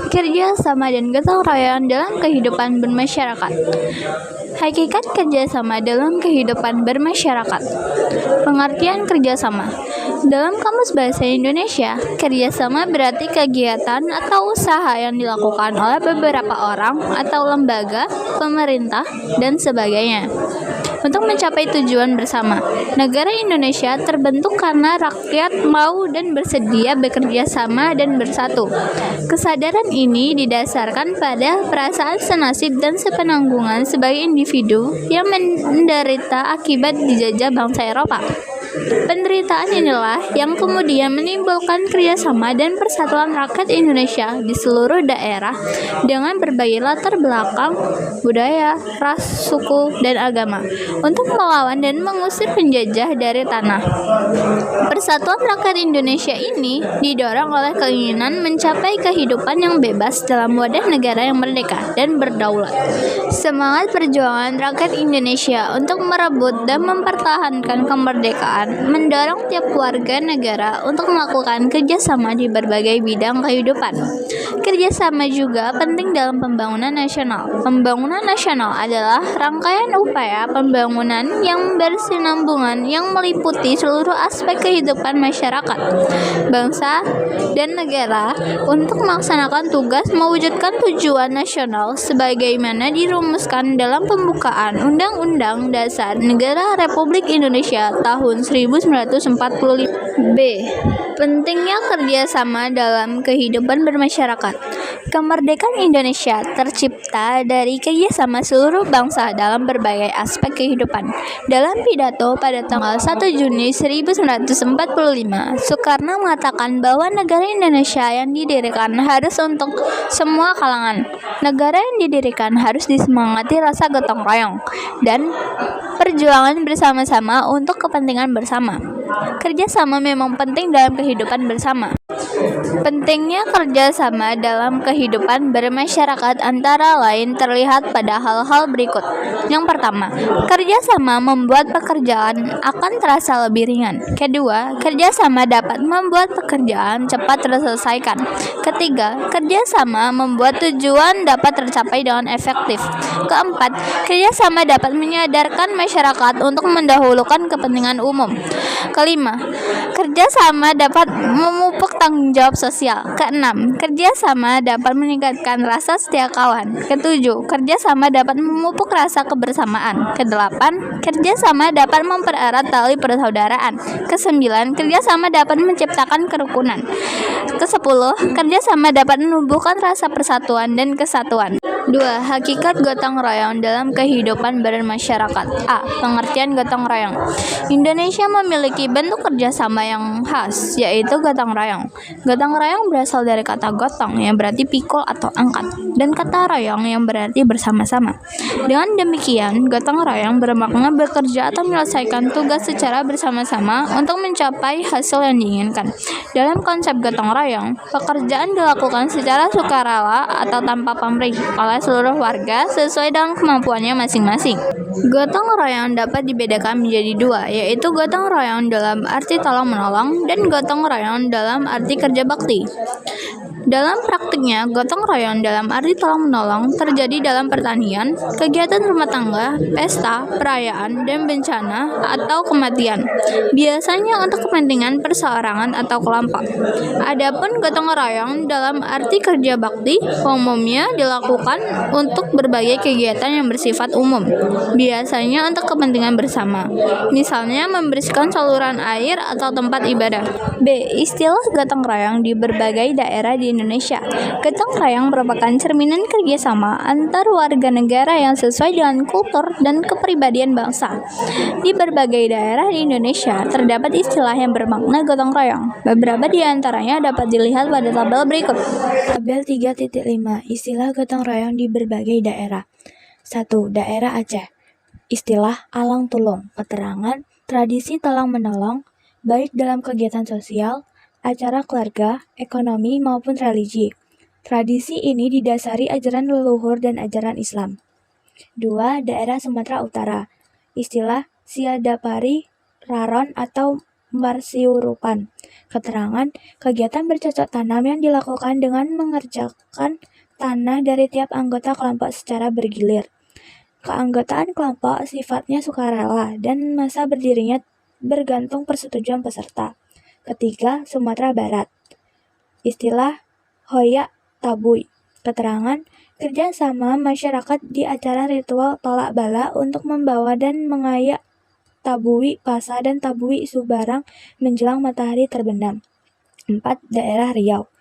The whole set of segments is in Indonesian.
Kerja sama dan gotong royong dalam kehidupan bermasyarakat. Hakikat kerjasama dalam kehidupan bermasyarakat. Pengertian kerjasama. Dalam Kamus Bahasa Indonesia, kerjasama berarti kegiatan atau usaha yang dilakukan oleh beberapa orang atau lembaga, pemerintah, dan sebagainya untuk mencapai tujuan bersama. Negara Indonesia terbentuk karena rakyat mau dan bersedia bekerja sama dan bersatu. Kesadaran ini didasarkan pada perasaan senasib dan sepenanggungan sebagai individu yang menderita akibat dijajah bangsa Eropa. Penderitaan inilah yang kemudian menimbulkan kerjasama dan persatuan rakyat Indonesia di seluruh daerah dengan berbagai latar belakang, budaya, ras, suku, dan agama untuk melawan dan mengusir penjajah dari tanah. Persatuan rakyat Indonesia ini didorong oleh keinginan mencapai kehidupan yang bebas dalam wadah negara yang merdeka dan berdaulat. Semangat perjuangan rakyat Indonesia untuk merebut dan mempertahankan kemerdekaan mendorong tiap warga negara untuk melakukan kerjasama di berbagai bidang kehidupan. Kerjasama juga penting dalam pembangunan nasional. Pembangunan nasional adalah rangkaian upaya pembangunan yang bersinambungan yang meliputi seluruh aspek kehidupan masyarakat, bangsa, dan negara untuk melaksanakan tugas mewujudkan tujuan nasional sebagaimana dirumuskan dalam pembukaan Undang-Undang Dasar Negara Republik Indonesia tahun 1945. B. Pentingnya kerjasama dalam kehidupan bermasyarakat. Kemerdekaan Indonesia tercipta dari kerjasama seluruh bangsa dalam berbagai aspek kehidupan. Dalam pidato pada tanggal 1 Juni 1945, Soekarno mengatakan bahwa negara Indonesia yang didirikan harus untuk semua kalangan. Negara yang didirikan harus disemangati rasa gotong royong dan perjuangan bersama-sama untuk kepentingan bersama. Kerjasama memang penting dalam kehidupan bersama. Pentingnya kerjasama dalam kehidupan bermasyarakat antara lain terlihat pada hal-hal berikut. Yang pertama, kerjasama membuat pekerjaan akan terasa lebih ringan. Kedua, kerjasama dapat membuat pekerjaan cepat terselesaikan. Ketiga, kerjasama membuat tujuan dapat tercapai dengan efektif. Keempat, kerjasama dapat menyadarkan masyarakat untuk mendahulukan kepentingan umum. Kelima, kerjasama dapat memupuk tanggung jawab sosial. Keenam, kerjasama dapat meningkatkan rasa setia kawan. Ketujuh, kerjasama dapat memupuk rasa kebersamaan. Kedelapan, kerjasama dapat mempererat tali persaudaraan. Kesembilan, kerjasama dapat menciptakan kerukunan. Kesepuluh, kerjasama dapat menumbuhkan rasa persatuan dan kesatuan. 2. Hakikat gotong royong dalam kehidupan bermasyarakat. A. Pengertian gotong royong. Indonesia memiliki bentuk kerjasama yang khas, yaitu gotong royong. Gotong royong berasal dari kata gotong yang berarti pikul atau angkat, dan kata royong yang berarti bersama-sama. Dengan demikian, gotong royong bermakna bekerja atau menyelesaikan tugas secara bersama-sama untuk mencapai hasil yang diinginkan. Dalam konsep gotong royong, pekerjaan dilakukan secara sukarela atau tanpa pamrih oleh seluruh warga sesuai dengan kemampuannya masing-masing. Gotong royong dapat dibedakan menjadi dua, yaitu gotong royong dalam arti tolong-menolong dan gotong royong dalam arti kerja bakti. Dalam praktiknya, gotong royong dalam arti tolong-menolong terjadi dalam pertanian, kegiatan rumah tangga, pesta, perayaan, dan bencana atau kematian, biasanya untuk kepentingan perseorangan atau kelompok. Adapun gotong royong dalam arti kerja bakti umumnya dilakukan untuk berbagai kegiatan yang bersifat umum, biasanya untuk kepentingan bersama, misalnya membersihkan saluran air atau tempat ibadah. B. Istilah gotong royong di berbagai daerah di Indonesia. Gotong royong merupakan cerminan kerjasama antar warga negara yang sesuai dengan kultur dan kepribadian bangsa. Di berbagai daerah di Indonesia terdapat istilah yang bermakna gotong royong. Beberapa di antaranya dapat dilihat pada tabel berikut. Tabel 3.5 Istilah gotong royong di berbagai daerah. 1. Daerah Aceh. Istilah alang tulung, keterangan tradisi tolong-menolong, baik dalam kegiatan sosial, acara keluarga, ekonomi, maupun religi. Tradisi ini didasari ajaran leluhur dan ajaran Islam. 2. Daerah Sumatera Utara. Istilah Siadapari, Raron atau Marsiurupan. Keterangan, kegiatan bercocok tanam yang dilakukan dengan mengerjakan tanah dari tiap anggota kelompok secara bergilir. Keanggotaan kelompok sifatnya sukarela dan masa berdirinya bergantung persetujuan peserta. Ketiga, Sumatera Barat. Istilah Hoyak Tabui. Keterangan, kerjasama masyarakat di acara ritual tolak bala untuk membawa dan mengayak tabui pasa dan tabui subarang menjelang matahari terbenam. 4. Daerah Riau.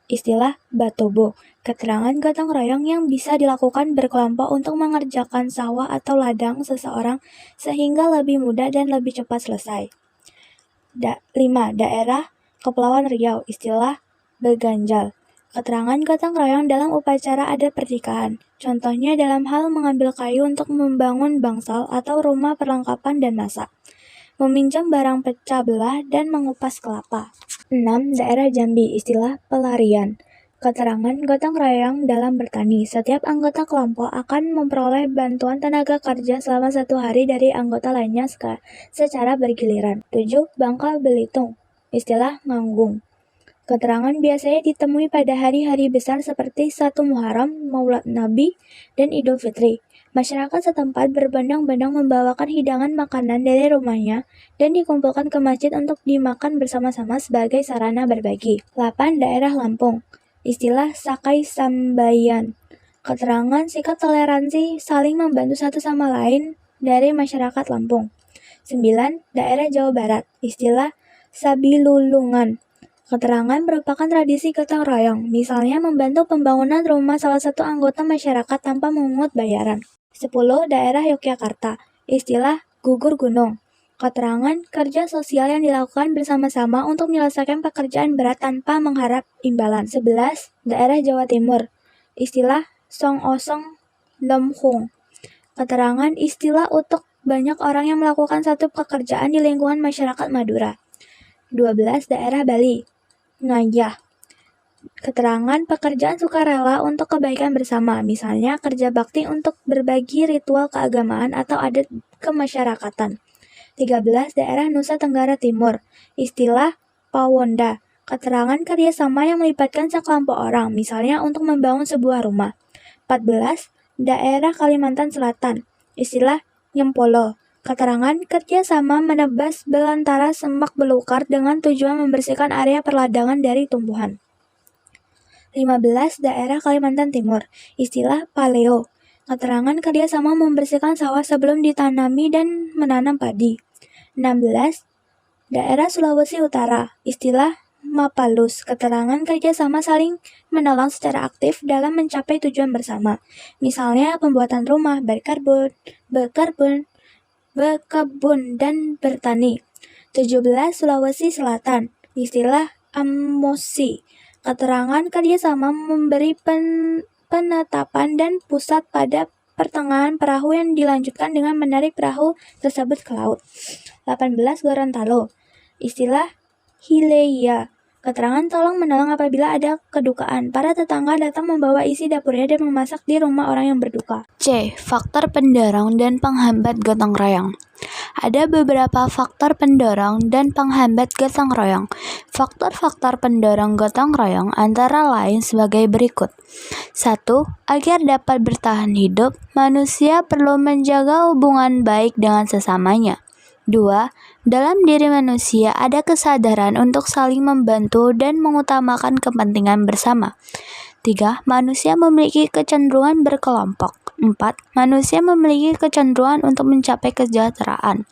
Istilah Batobo. Keterangan gotong royong yang bisa dilakukan berkelompok untuk mengerjakan sawah atau ladang seseorang sehingga lebih mudah dan lebih cepat selesai. 5. Daerah Kepulauan Riau. Istilah Beganjal. Keterangan gotong royong dalam upacara adat pernikahan. Contohnya dalam hal mengambil kayu untuk membangun bangsal atau rumah perlengkapan dan masak, meminjam barang pecah belah, dan mengupas kelapa. 6. Daerah Jambi. Istilah pelarian. Keterangan gotong royong dalam bertani. Setiap anggota kelompok akan memperoleh bantuan tenaga kerja selama 1 hari dari anggota lainnya secara bergiliran. 7. Bangka Belitung. Istilah nganggung. Keterangan biasanya ditemui pada hari-hari besar seperti 1 Muharram, Maulid Nabi, dan Idul Fitri. Masyarakat setempat berbondong-bondong membawakan hidangan makanan dari rumahnya dan dikumpulkan ke masjid untuk dimakan bersama-sama sebagai sarana berbagi. 8. Daerah Lampung. Istilah Sakai Sambayan. Keterangan sikap toleransi saling membantu satu sama lain dari masyarakat Lampung. 9. Daerah Jawa Barat. Istilah Sabilulungan. Keterangan merupakan tradisi gotong royong, misalnya membantu pembangunan rumah salah satu anggota masyarakat tanpa memungut bayaran. 10. Daerah Yogyakarta. Istilah gugur gunung. Keterangan kerja sosial yang dilakukan bersama-sama untuk menyelesaikan pekerjaan berat tanpa mengharap imbalan. 11. Daerah Jawa Timur. Istilah Song Osong Lomhung. Keterangan istilah untuk banyak orang yang melakukan satu pekerjaan di lingkungan masyarakat Madura. 12. Daerah Bali. Ngayah. Keterangan pekerjaan sukarela untuk kebaikan bersama, misalnya kerja bakti untuk berbagi ritual keagamaan atau adat kemasyarakatan. 13. Daerah Nusa Tenggara Timur. Istilah Pawonda. Keterangan kerjasama yang melibatkan sekelompok orang, misalnya untuk membangun sebuah rumah. 14. Daerah Kalimantan Selatan. Istilah Nyempolo. Keterangan kerjasama menebas belantara semak belukar dengan tujuan membersihkan area perladangan dari tumbuhan. 15. Daerah Kalimantan Timur. Istilah Paleo. Keterangan kerjasama membersihkan sawah sebelum ditanami dan menanam padi. 16. Daerah Sulawesi Utara. Istilah Mapalus. Keterangan kerjasama saling menolong secara aktif dalam mencapai tujuan bersama. Misalnya pembuatan rumah, berkebun, dan bertani. 17. Sulawesi Selatan. Istilah Amosi. Keterangan kerjasama memberi penetapan dan pusat pada pertengahan perahu yang dilanjutkan dengan menarik perahu tersebut ke laut. 18. Gorontalo. Istilah Hileia. Keterangan tolong menolong apabila ada kedukaan. Para tetangga datang membawa isi dapurnya dan memasak di rumah orang yang berduka. C. Faktor pendorong dan penghambat gotong royong. Ada beberapa faktor pendorong dan penghambat gotong royong. Faktor-faktor pendorong gotong royong antara lain sebagai berikut. 1. Agar dapat bertahan hidup, manusia perlu menjaga hubungan baik dengan sesamanya. 2. Dalam diri manusia ada kesadaran untuk saling membantu dan mengutamakan kepentingan bersama. 3. Manusia memiliki kecenderungan berkelompok. 4. Manusia memiliki kecenderungan untuk mencapai kesejahteraan.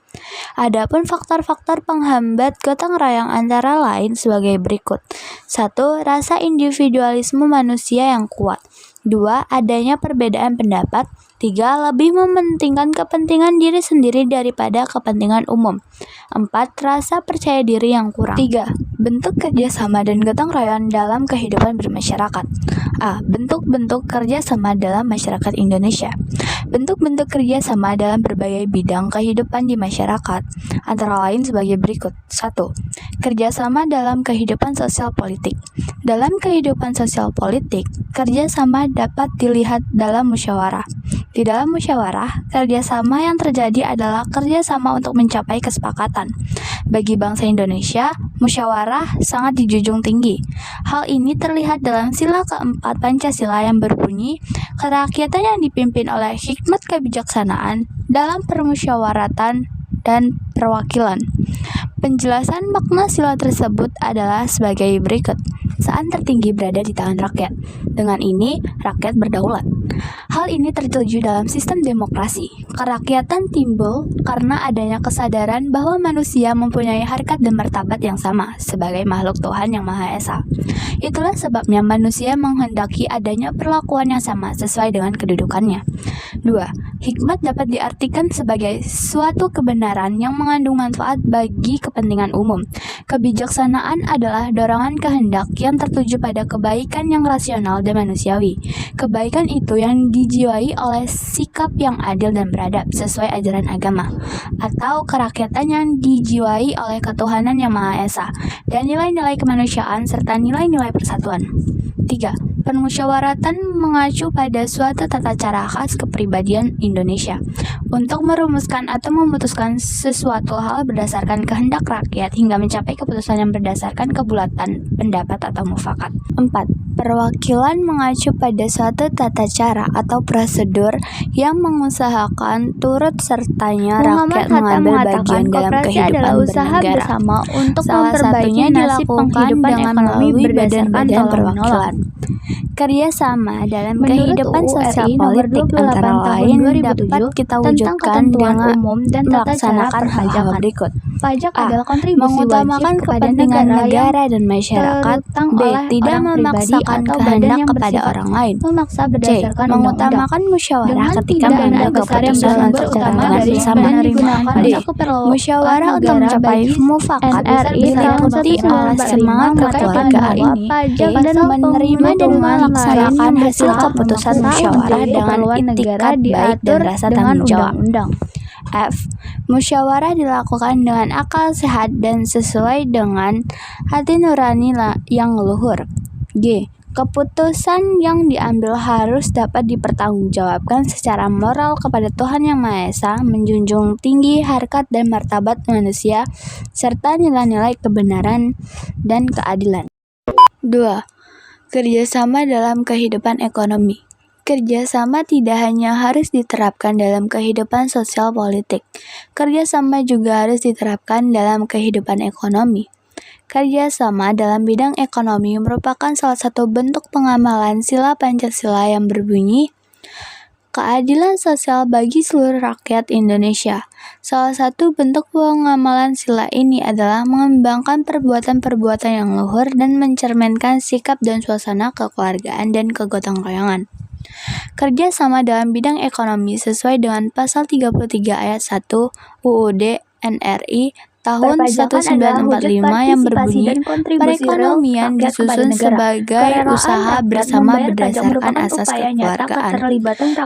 Adapun faktor-faktor penghambat gotong royong antara lain sebagai berikut. 1. Rasa individualisme manusia yang kuat. 2. Adanya perbedaan pendapat. 3. Lebih mementingkan kepentingan diri sendiri daripada kepentingan umum. 4. Rasa percaya diri yang kurang. 3. Bentuk kerjasama dan gotong royong dalam kehidupan bermasyarakat. A. Bentuk-bentuk kerjasama dalam masyarakat Indonesia. Bentuk-bentuk kerjasama dalam berbagai bidang kehidupan di masyarakat, antara lain sebagai berikut. 1. Kerjasama dalam kehidupan sosial politik. Dalam kehidupan sosial politik, kerjasama dapat dilihat dalam musyawarah, Di dalam musyawarah, kerjasama yang terjadi adalah kerjasama untuk mencapai kesepakatan. Bagi bangsa Indonesia, musyawarah sangat dijunjung tinggi. Hal ini terlihat dalam sila keempat Pancasila yang berbunyi, kerakyatan yang dipimpin oleh hikmat kebijaksanaan dalam permusyawaratan dan perwakilan. Penjelasan makna sila tersebut adalah sebagai berikut. Perusahaan tertinggi berada di tangan rakyat. Dengan ini, rakyat berdaulat. Hal ini tertuju dalam sistem demokrasi. Kerakyatan timbul karena adanya kesadaran bahwa manusia mempunyai harkat dan martabat yang sama sebagai makhluk Tuhan yang Maha Esa. Itulah sebabnya manusia menghendaki adanya perlakuan yang sama sesuai dengan kedudukannya. 2. Hikmat dapat diartikan sebagai suatu kebenaran yang mengandung manfaat bagi kepentingan umum. Kebijaksanaan adalah dorongan kehendak yang tertuju pada kebaikan yang rasional dan manusiawi. Kebaikan itu yang dijiwai oleh sikap yang adil dan beradab sesuai ajaran agama, atau kerakyatan yang dijiwai oleh ketuhanan yang Maha Esa, dan nilai-nilai kemanusiaan serta nilai-nilai persatuan. 3. Permusyawaratan mengacu pada suatu tata cara khas kepribadian Indonesia untuk merumuskan atau memutuskan sesuatu hal berdasarkan kehendak rakyat hingga mencapai keputusan yang berdasarkan kebulatan pendapat atau mufakat. 4. Perwakilan mengacu pada suatu tata cara atau prosedur yang mengusahakan turut sertanya rakyat mengambil bagian dalam kehidupan bernegara. Bersama untuk Salah satunya dilakukan dengan melalui badan-badan perwakilan. Kerjasama dalam kehidupan sosial politik antara lain dapat kita wujudkan dengan melaksanakan hal berikut. Pajak A. adalah kontribusi Mengutamakan wajib kepada kepentingan negara dan terutang masyarakat. B. oleh Tidak orang pribadi memaksakan atau badan kehendak yang kepada bersifat orang lain. memaksa C. berdasarkan undang-undang. Mengutamakan musyawarah Dengan ketika tidak mengambil ada besar yang keputusan bersumber secara utama dengan dari bersama. penerimaan D. untuk keperluan Musyawarah untuk negara mencapai bagi mufakat NRI diikuti tahun oleh 1945 semangat terkait kekeluargaan. bahwa pajak E. dan Menerima dan melaksanakan hasil berhak keputusan memaksa musyawarah menjadi dengan keperluan negara itikat baik dan diatur rasa dengan tanggung jawab. undang-undang. F. Musyawarah dilakukan dengan akal sehat dan sesuai dengan hati nurani yang luhur. G. Keputusan yang diambil harus dapat dipertanggungjawabkan secara moral kepada Tuhan Yang Maha Esa, menjunjung tinggi harkat dan martabat manusia, serta nilai-nilai kebenaran dan keadilan. 2. Kerjasama dalam kehidupan ekonomi. Kerjasama tidak hanya harus diterapkan dalam kehidupan sosial politik, kerjasama juga harus diterapkan dalam kehidupan ekonomi. Kerjasama dalam bidang ekonomi merupakan salah satu bentuk pengamalan sila Pancasila yang berbunyi, keadilan sosial bagi seluruh rakyat Indonesia. Salah satu bentuk pengamalan sila ini adalah mengembangkan perbuatan-perbuatan yang luhur dan mencerminkan sikap dan suasana kekeluargaan dan kegotong royongan. Kerjasama dalam bidang ekonomi sesuai dengan pasal 33 ayat 1 UUD NRI tahun 1945 yang berbunyi, perekonomian disusun sebagai usaha bersama berdasarkan asas kekeluargaan.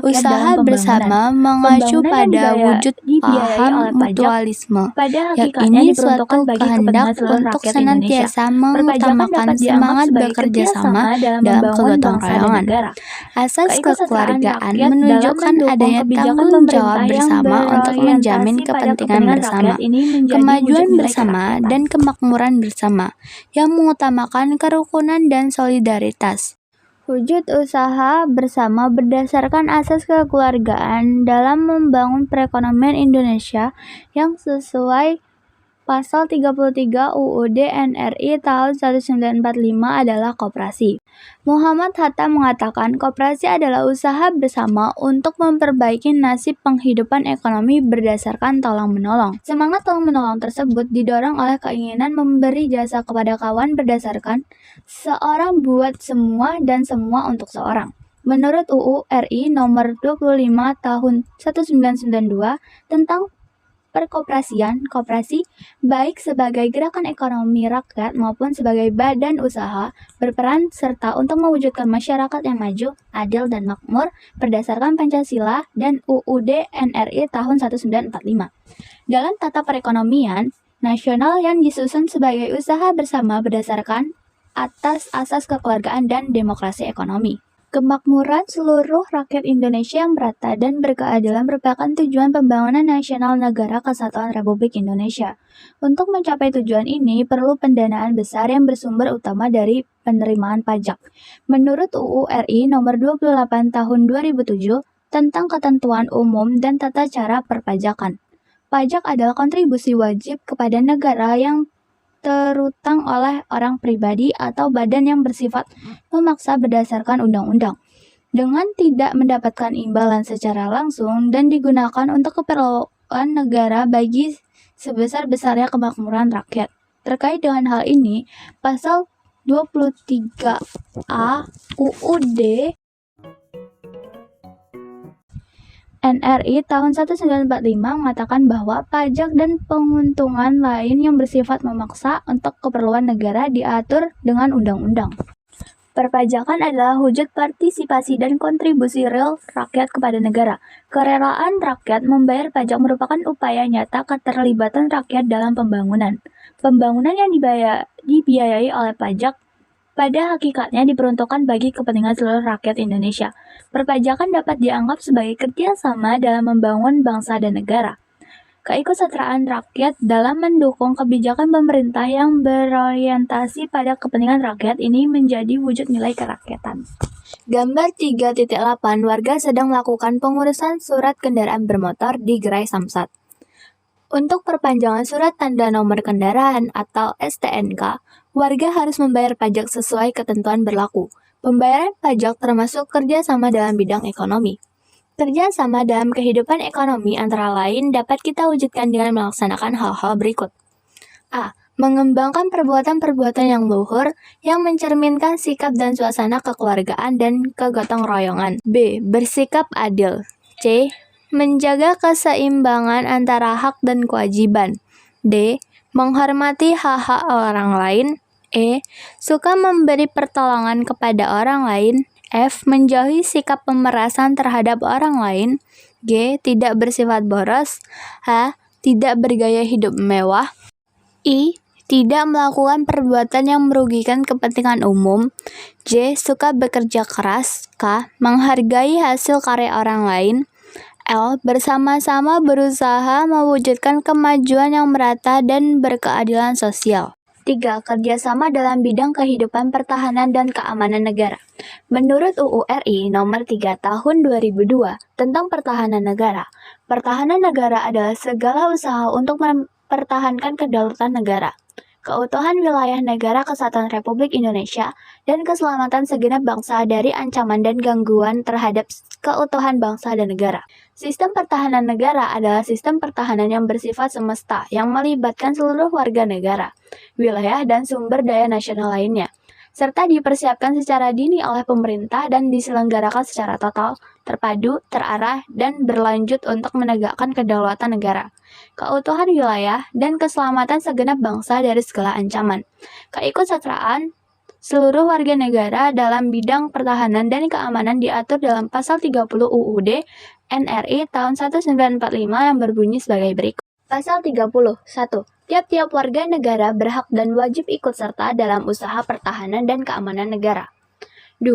Usaha bersama mengacu pada wujud paham mutualisme, yakni suatu kehendak untuk senantiasa mengutamakan semangat bekerja sama dalam kegotong royongan. Asas kekeluargaan menunjukkan adanya tanggung jawab bersama untuk menjamin kepentingan bersama, kemajuan bersama, dan kemakmuran bersama, yang mengutamakan kerukunan dan solidaritas. Wujud usaha bersama berdasarkan asas kekeluargaan dalam membangun perekonomian Indonesia yang sesuai pasal 33 UUD NRI tahun 1945 adalah koperasi. Muhammad Hatta mengatakan koperasi adalah usaha bersama untuk memperbaiki nasib penghidupan ekonomi berdasarkan tolong-menolong. Semangat tolong-menolong tersebut didorong oleh keinginan memberi jasa kepada kawan berdasarkan seorang buat semua dan semua untuk seorang. Menurut UU RI nomor 25 tahun 1992 tentang perkoperasian, koperasi, baik sebagai gerakan ekonomi rakyat maupun sebagai badan usaha, berperan serta untuk mewujudkan masyarakat yang maju, adil, dan makmur berdasarkan Pancasila dan UUD NRI tahun 1945. Dalam tata perekonomian nasional yang disusun sebagai usaha bersama berdasarkan atas asas kekeluargaan dan demokrasi ekonomi. Kemakmuran seluruh rakyat Indonesia yang merata dan berkeadilan merupakan tujuan pembangunan nasional Negara Kesatuan Republik Indonesia. Untuk mencapai tujuan ini, perlu pendanaan besar yang bersumber utama dari penerimaan pajak. Menurut UU RI Nomor 28 Tahun 2007 tentang Ketentuan Umum dan Tata Cara Perpajakan, pajak adalah kontribusi wajib kepada negara yang terutang oleh orang pribadi atau badan yang bersifat memaksa berdasarkan undang-undang, dengan tidak mendapatkan imbalan secara langsung dan digunakan untuk keperluan negara bagi sebesar-besarnya kemakmuran rakyat. Terkait dengan hal ini, Pasal 23A UUD NRI tahun 1945 mengatakan bahwa pajak dan penguntungan lain yang bersifat memaksa untuk keperluan negara diatur dengan undang-undang. Perpajakan adalah wujud partisipasi dan kontribusi real rakyat kepada negara. Kerelaan rakyat membayar pajak merupakan upaya nyata keterlibatan rakyat dalam pembangunan. Pembangunan yang dibiayai oleh pajak pada hakikatnya diperuntukkan bagi kepentingan seluruh rakyat Indonesia. Perpajakan dapat dianggap sebagai kerjasama dalam membangun bangsa dan negara. Keikutsertaan rakyat dalam mendukung kebijakan pemerintah yang berorientasi pada kepentingan rakyat ini menjadi wujud nilai kerakyatan. Gambar 3.8 warga sedang melakukan pengurusan surat kendaraan bermotor di Gerai Samsat. Untuk perpanjangan surat tanda nomor kendaraan atau STNK, warga harus membayar pajak sesuai ketentuan berlaku. Pembayaran pajak termasuk kerjasama dalam bidang ekonomi. Kerjasama dalam kehidupan ekonomi antara lain dapat kita wujudkan dengan melaksanakan hal-hal berikut. A. Mengembangkan perbuatan-perbuatan yang luhur yang mencerminkan sikap dan suasana kekeluargaan dan kegotong royongan. B. Bersikap adil. C. Menjaga keseimbangan antara hak dan kewajiban. D. Menghormati hak-hak orang lain. E. Suka memberi pertolongan kepada orang lain. F. Menjauhi sikap pemerasan terhadap orang lain. G. Tidak bersifat boros. H. Tidak bergaya hidup mewah. I. Tidak melakukan perbuatan yang merugikan kepentingan umum. J. Suka bekerja keras. K. Menghargai hasil karya orang lain. L. Bersama-sama berusaha mewujudkan kemajuan yang merata dan berkeadilan sosial. 3. Kerjasama dalam bidang kehidupan pertahanan dan keamanan negara. Menurut UU RI Nomor 3 Tahun 2002 tentang Pertahanan Negara, pertahanan negara adalah segala usaha untuk mempertahankan kedaulatan negara, keutuhan wilayah negara Kesatuan Republik Indonesia, dan keselamatan segenap bangsa dari ancaman dan gangguan terhadap keutuhan bangsa dan negara. Sistem pertahanan negara adalah sistem pertahanan yang bersifat semesta yang melibatkan seluruh warga negara, wilayah, dan sumber daya nasional lainnya, serta dipersiapkan secara dini oleh pemerintah dan diselenggarakan secara total, terpadu, terarah, dan berlanjut untuk menegakkan kedaulatan negara, keutuhan wilayah, dan keselamatan segenap bangsa dari segala ancaman. Keikutsertaan seluruh warga negara dalam bidang pertahanan dan keamanan diatur dalam Pasal 30 UUD NRI tahun 1945 yang berbunyi sebagai berikut. Pasal 30. 1. Tiap-tiap warga negara berhak dan wajib ikut serta dalam usaha pertahanan dan keamanan negara. 2.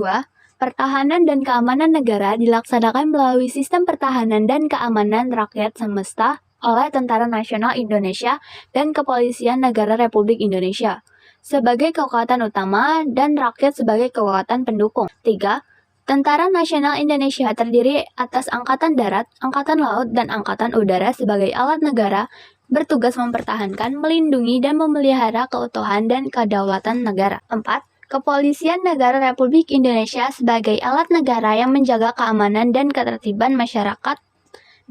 Pertahanan dan keamanan negara dilaksanakan melalui sistem pertahanan dan keamanan rakyat semesta oleh Tentara Nasional Indonesia dan Kepolisian Negara Republik Indonesia sebagai kekuatan utama dan rakyat sebagai kekuatan pendukung. 3. Tentara Nasional Indonesia terdiri atas Angkatan Darat, Angkatan Laut, dan Angkatan Udara sebagai alat negara bertugas mempertahankan, melindungi, dan memelihara keutuhan dan kedaulatan negara. 4. Kepolisian Negara Republik Indonesia sebagai alat negara yang menjaga keamanan dan ketertiban masyarakat,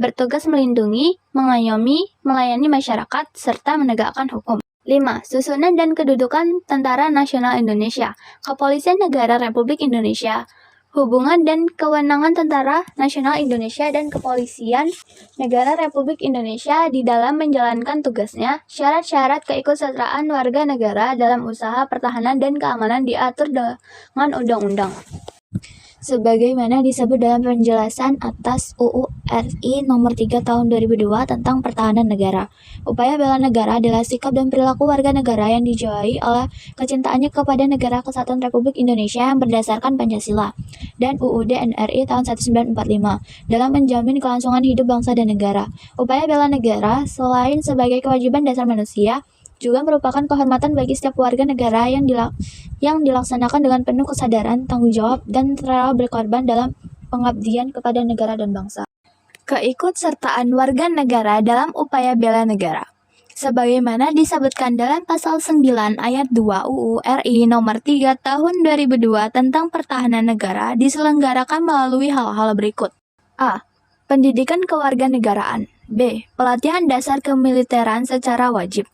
bertugas melindungi, mengayomi, melayani masyarakat, serta menegakkan hukum. 5. Susunan dan kedudukan Tentara Nasional Indonesia, Kepolisian Negara Republik Indonesia, hubungan dan kewenangan Tentara Nasional Indonesia dan Kepolisian Negara Republik Indonesia di dalam menjalankan tugasnya, syarat-syarat keikutsertaan warga negara dalam usaha pertahanan dan keamanan diatur dengan undang-undang. sebagaimana disebut dalam penjelasan atas UU RI Nomor 3 Tahun 2002 tentang Pertahanan Negara. Upaya bela negara adalah sikap dan perilaku warga negara yang dijiwai oleh kecintaannya kepada Negara Kesatuan Republik Indonesia yang berdasarkan Pancasila dan UUD NRI tahun 1945 dalam menjamin kelangsungan hidup bangsa dan negara. Upaya bela negara selain sebagai kewajiban dasar manusia, juga merupakan kehormatan bagi setiap warga negara yang dilaksanakan dengan penuh kesadaran, tanggung jawab, dan rela berkorban dalam pengabdian kepada negara dan bangsa. Keikutsertaan warga negara dalam upaya bela negara. Sebagaimana disebutkan dalam pasal 9 ayat 2 UU RI Nomor 3 Tahun 2002 tentang Pertahanan Negara diselenggarakan melalui hal-hal berikut. A. Pendidikan kewarganegaraan. B. Pelatihan dasar kemiliteran secara wajib.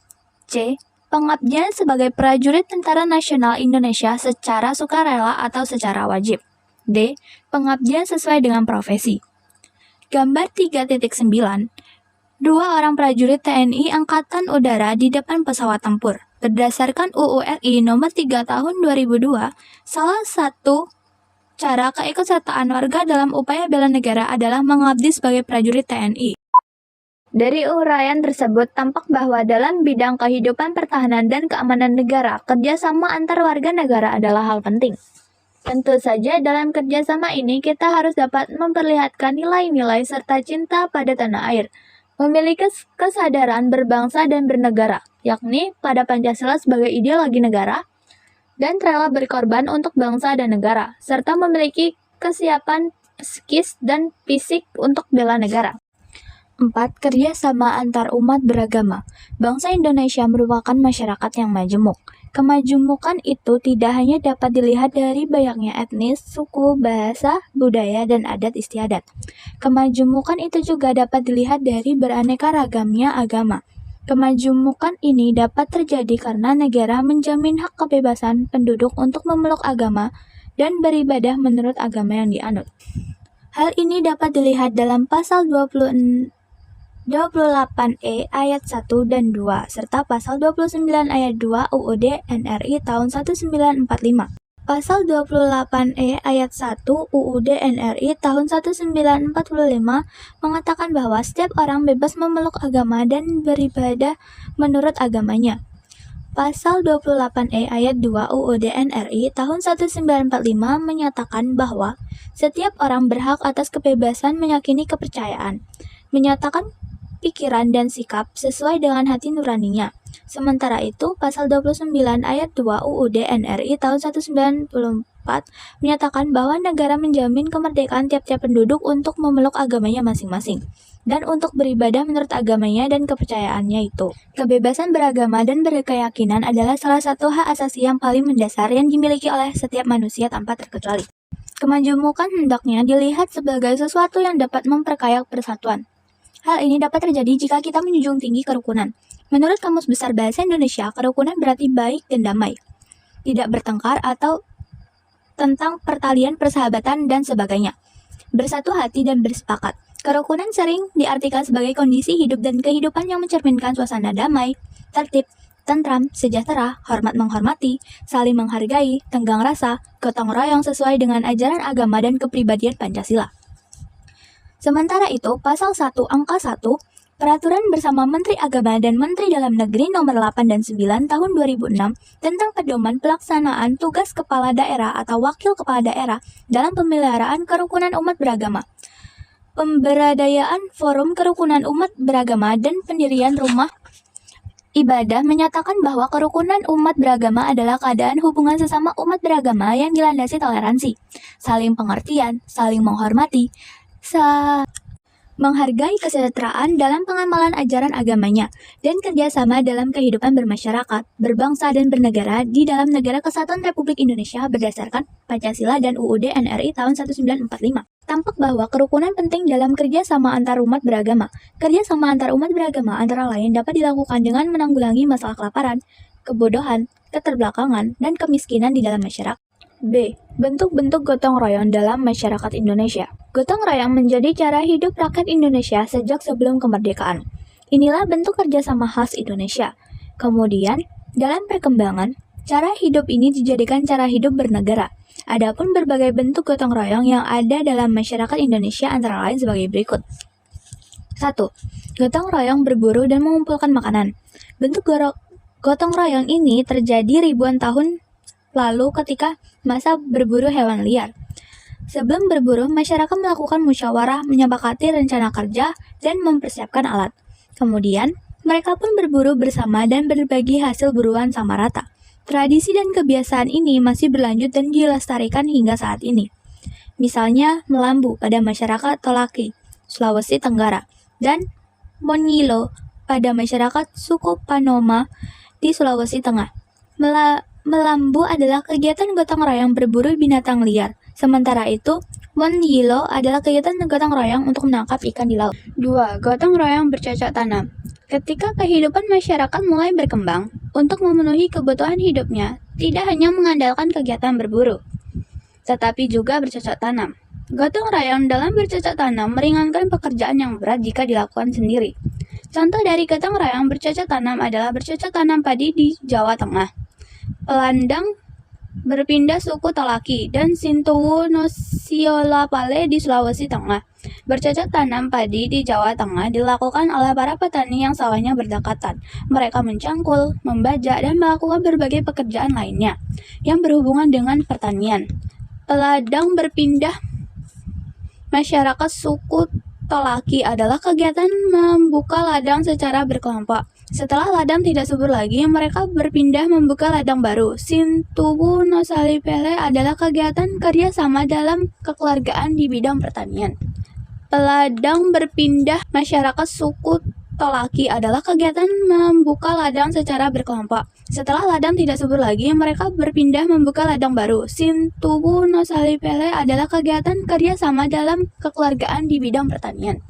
C. Pengabdian sebagai prajurit Tentara Nasional Indonesia secara sukarela atau secara wajib. D. Pengabdian sesuai dengan profesi. Gambar 3.9. Dua orang prajurit TNI Angkatan Udara di depan pesawat tempur. Berdasarkan UU RI Nomor 3 Tahun 2002, salah satu cara keikutsertaan warga dalam upaya bela negara adalah mengabdi sebagai prajurit TNI. Dari uraian tersebut, tampak bahwa dalam bidang kehidupan pertahanan dan keamanan negara, kerjasama antar warga negara adalah hal penting. Tentu saja dalam kerjasama ini kita harus dapat memperlihatkan nilai-nilai serta cinta pada tanah air, memiliki kesadaran berbangsa dan bernegara, yakni pada Pancasila sebagai ideologi negara, dan rela berkorban untuk bangsa dan negara, serta memiliki kesiapan psikis dan fisik untuk bela negara. 4. Kerjasama antar umat beragama. Bangsa Indonesia merupakan masyarakat yang majemuk. Kemajemukan itu tidak hanya dapat dilihat dari banyaknya etnis, suku, bahasa, budaya, dan adat istiadat. Kemajemukan itu juga dapat dilihat dari beraneka ragamnya agama. Kemajemukan ini dapat terjadi karena negara menjamin hak kebebasan penduduk untuk memeluk agama dan beribadah menurut agama yang dianut. Hal ini dapat dilihat dalam pasal 28E ayat 1 dan 2 serta pasal 29 ayat 2 UUD NRI tahun 1945. Pasal 28E ayat 1 UUD NRI tahun 1945 mengatakan bahwa setiap orang bebas memeluk agama dan beribadah menurut agamanya. Pasal 28E ayat 2 UUD NRI tahun 1945 menyatakan bahwa setiap orang berhak atas kebebasan meyakini kepercayaan, menyatakan pikiran dan sikap sesuai dengan hati nuraninya. Sementara itu, pasal 29 ayat 2 UUD NRI tahun 1994 menyatakan bahwa negara menjamin kemerdekaan tiap-tiap penduduk untuk memeluk agamanya masing-masing dan untuk beribadah menurut agamanya dan kepercayaannya itu. Kebebasan beragama dan berkeyakinan adalah salah satu hak asasi yang paling mendasar yang dimiliki oleh setiap manusia tanpa terkecuali. Kemajemukan hendaknya dilihat sebagai sesuatu yang dapat memperkaya persatuan. Hal ini dapat terjadi jika kita menjunjung tinggi kerukunan. Menurut Kamus Besar Bahasa Indonesia, kerukunan berarti baik dan damai, tidak bertengkar atau tentang pertalian, persahabatan, dan sebagainya. Bersatu hati dan bersepakat. Kerukunan sering diartikan sebagai kondisi hidup dan kehidupan yang mencerminkan suasana damai, tertib, tentram, sejahtera, hormat menghormati, saling menghargai, tenggang rasa, gotong royong sesuai dengan ajaran agama dan kepribadian Pancasila. Sementara itu, Pasal 1 Angka 1, Peraturan bersama Menteri Agama dan Menteri Dalam Negeri Nomor 8 dan 9 Tahun 2006 tentang pedoman pelaksanaan tugas Kepala Daerah atau Wakil Kepala Daerah dalam pemeliharaan kerukunan umat beragama, pemberdayaan forum kerukunan umat beragama dan pendirian rumah ibadah menyatakan bahwa kerukunan umat beragama adalah keadaan hubungan sesama umat beragama yang dilandasi toleransi, saling pengertian, saling menghormati, menghargai kesejahteraan dalam pengamalan ajaran agamanya, dan kerjasama dalam kehidupan bermasyarakat, berbangsa dan bernegara di dalam Negara Kesatuan Republik Indonesia berdasarkan Pancasila dan UUD NRI tahun 1945. Tampak bahwa kerukunan penting dalam kerjasama antar umat beragama. Kerjasama antar umat beragama antara lain dapat dilakukan dengan menanggulangi masalah kelaparan, kebodohan, keterbelakangan, dan kemiskinan di dalam masyarakat. B. Bentuk-bentuk gotong royong dalam masyarakat Indonesia. Gotong royong menjadi cara hidup rakyat Indonesia sejak sebelum kemerdekaan. Inilah bentuk kerjasama khas Indonesia. Kemudian, dalam perkembangan, cara hidup ini dijadikan cara hidup bernegara. Adapun berbagai bentuk gotong royong yang ada dalam masyarakat Indonesia antara lain sebagai berikut. 1. Gotong royong berburu dan mengumpulkan makanan. Bentuk gotong royong ini terjadi ribuan tahun lalu ketika masa berburu hewan liar. Sebelum berburu, masyarakat melakukan musyawarah, menyepakati rencana kerja, dan mempersiapkan alat. Kemudian, mereka pun berburu bersama dan berbagi hasil buruan sama rata. Tradisi dan kebiasaan ini masih berlanjut dan dilestarikan hingga saat ini. Misalnya, melambu pada masyarakat Tolaki, Sulawesi Tenggara, dan Monyilo pada masyarakat suku Panoma di Sulawesi Tengah. Melambu adalah kegiatan gotong royong berburu binatang liar. Sementara itu, Monyilo adalah kegiatan gotong royong untuk menangkap ikan di laut. 2. Gotong royong bercocok tanam. Ketika kehidupan masyarakat mulai berkembang, untuk memenuhi kebutuhan hidupnya, tidak hanya mengandalkan kegiatan berburu, tetapi juga bercocok tanam. Gotong royong dalam bercocok tanam meringankan pekerjaan yang berat jika dilakukan sendiri. Contoh dari gotong royong bercocok tanam adalah bercocok tanam padi di Jawa Tengah, Pelandang berpindah suku Tolaki, dan Sintowo Nosiolapale di Sulawesi Tengah. Bercocok tanam padi di Jawa Tengah dilakukan oleh para petani yang sawahnya berdekatan. Mereka mencangkul, membajak, dan melakukan berbagai pekerjaan lainnya yang berhubungan dengan pertanian. Ladang berpindah masyarakat suku Tolaki adalah kegiatan membuka ladang secara berkelompok. Setelah ladang tidak subur lagi, mereka berpindah membuka ladang baru. Sintowo Nosalipele adalah kegiatan kerjasama dalam kekeluargaan di bidang pertanian. Peladang berpindah masyarakat suku Tolaki adalah kegiatan membuka ladang secara berkelompok. Setelah ladang tidak subur lagi, mereka berpindah membuka ladang baru. Sintowo Nosalipele adalah kegiatan kerjasama dalam kekeluargaan di bidang pertanian.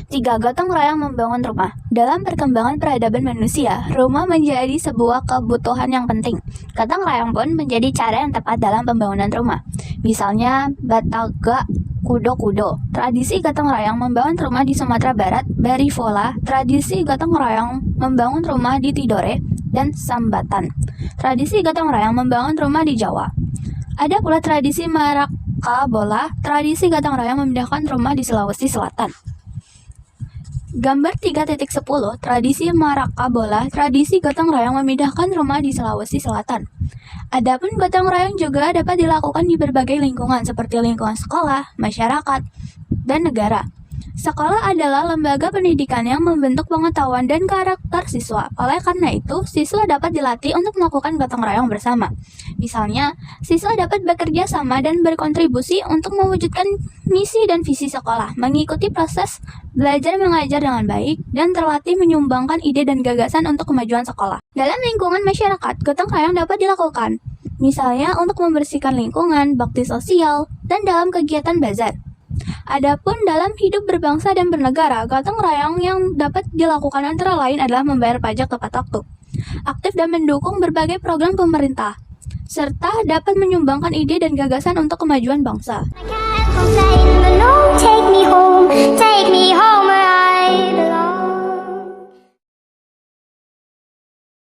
3. Gotong royong membangun rumah. Dalam perkembangan peradaban manusia, rumah menjadi sebuah kebutuhan yang penting. Gotong royong pun menjadi cara yang tepat dalam pembangunan rumah. Misalnya, Bataga Kudo-Kudo. Tradisi gotong royong membangun rumah di Sumatera Barat, Barifola. Tradisi gotong royong membangun rumah di Tidore dan Sambatan. Tradisi gotong royong membangun rumah di Jawa. Ada pula tradisi Marakabola. Tradisi gotong royong memindahkan rumah di Sulawesi Selatan. Gambar 3.10, tradisi Marakabola, tradisi gotong royong memindahkan rumah di Sulawesi Selatan. Adapun gotong royong juga dapat dilakukan di berbagai lingkungan seperti lingkungan sekolah, masyarakat, dan negara. Sekolah adalah lembaga pendidikan yang membentuk pengetahuan dan karakter siswa. Oleh karena itu, siswa dapat dilatih untuk melakukan gotong royong bersama. Misalnya, siswa dapat bekerja sama dan berkontribusi untuk mewujudkan misi dan visi sekolah, mengikuti proses belajar mengajar dengan baik, dan terlatih menyumbangkan ide dan gagasan untuk kemajuan sekolah. Dalam lingkungan masyarakat, gotong royong dapat dilakukan, misalnya untuk membersihkan lingkungan, bakti sosial, dan dalam kegiatan bazar. Adapun dalam hidup berbangsa dan bernegara, gotong royong yang dapat dilakukan antara lain adalah membayar pajak tepat waktu, aktif dan mendukung berbagai program pemerintah, serta dapat menyumbangkan ide dan gagasan untuk kemajuan bangsa.